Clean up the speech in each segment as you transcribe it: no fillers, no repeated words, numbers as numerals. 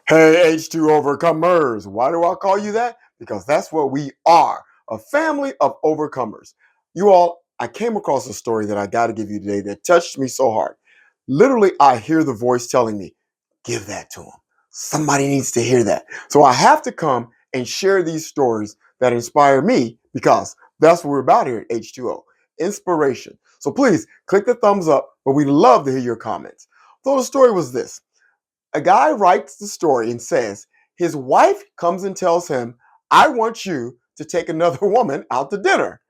Hey, H2 Overcomers. Why do I call you that? Because that's what we are, a family of overcomers. You all, I came across a story that I got to give you today that touched me so hard. Literally, I hear the voice telling me, give that to him. Somebody needs to hear that. So I have to come and share these stories that inspire me because that's what we're about here at H2O, inspiration. So please click the thumbs up, but we'd love to hear your comments. So the story was this. A guy writes the story and says his wife comes and tells him, I want you to take another woman out to dinner.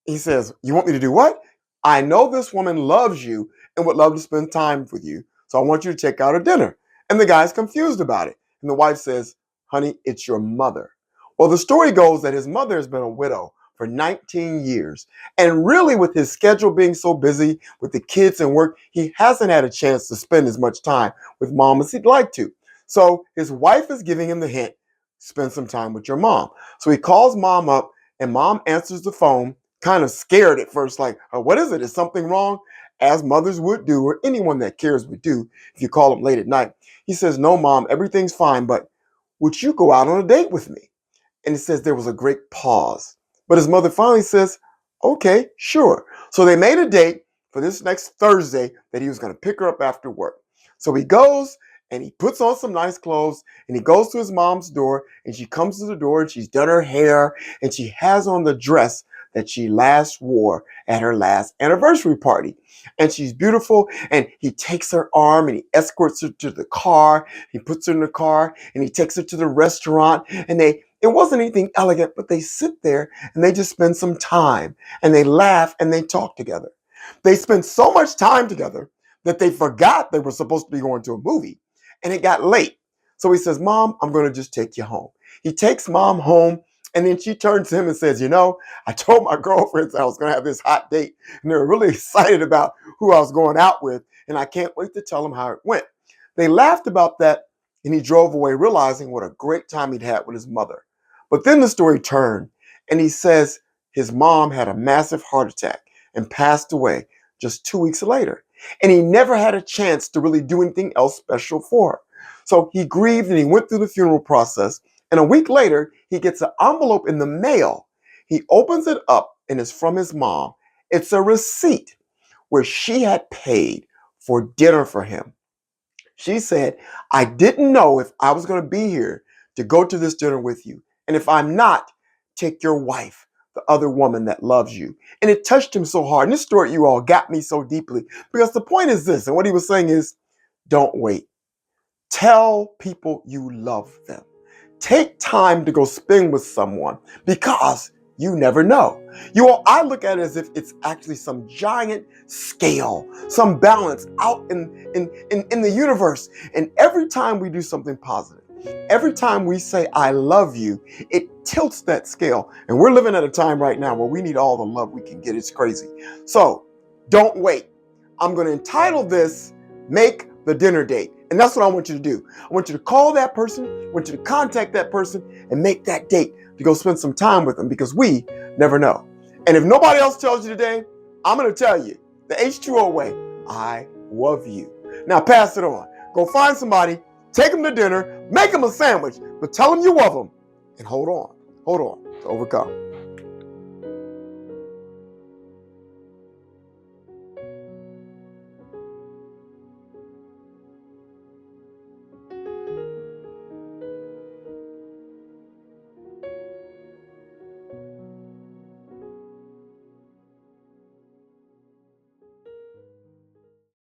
He says, you want me to do what? I know this woman loves you and would love to spend time with you. So I want you to take out a dinner. And the guy's confused about it. And the wife says, honey, it's your mother. Well, the story goes that his mother has been a widow for 19 years. And really, with his schedule being so busy with the kids and work, he hasn't had a chance to spend as much time with mom as he'd like to. So his wife is giving him the hint, spend some time with your mom. So he calls mom up and mom answers the phone, kind of scared at first, like, what is it? Is something wrong? As mothers would do, or anyone that cares would do if you call them late at night. He says, no, mom, everything's fine, but would you go out on a date with me? And it says there was a great pause. But his mother finally says, okay, sure. So they made a date for this next Thursday that he was going to pick her up after work. So he goes and he puts on some nice clothes and he goes to his mom's door and she comes to the door and she's done her hair and she has on the dress that she last wore at her last anniversary party. And she's beautiful and he takes her arm and he escorts her to the car. He puts her in the car and he takes her to the restaurant and it wasn't anything elegant, but they sit there and they just spend some time and they laugh and they talk together. They spent so much time together that they forgot they were supposed to be going to a movie and it got late. So he says, Mom, I'm going to just take you home. He takes mom home and then she turns to him and says, I told my girlfriends I was going to have this hot date and they were really excited about who I was going out with and I can't wait to tell them how it went. They laughed about that and he drove away realizing what a great time he'd had with his mother. But then the story turned and he says his mom had a massive heart attack and passed away just 2 weeks later. And he never had a chance to really do anything else special for her. So he grieved and he went through the funeral process. And a week later, he gets an envelope in the mail. He opens it up and it's from his mom. It's a receipt where she had paid for dinner for him. She said, I didn't know if I was going to be here to go to this dinner with you. And if I'm not, take your wife, the other woman that loves you. And it touched him so hard. And this story, you all, got me so deeply because the point is this. And what he was saying is, don't wait. Tell people you love them. Take time to go spend with someone because you never know. You all, I look at it as if it's actually some giant scale, some balance out in the universe. And every time we do something positive, every time we say, I love you, it tilts that scale. And we're living at a time right now where we need all the love we can get. It's crazy. So don't wait. I'm going to entitle this, Make the Dinner Date. And that's what I want you to do. I want you to call that person, I want you to contact that person and make that date to go spend some time with them because we never know. And if nobody else tells you today, I'm going to tell you the H2O way. I love you. Now pass it on. Go find somebody, take them to dinner, make them a sandwich, but tell them you love them and hold on to overcome.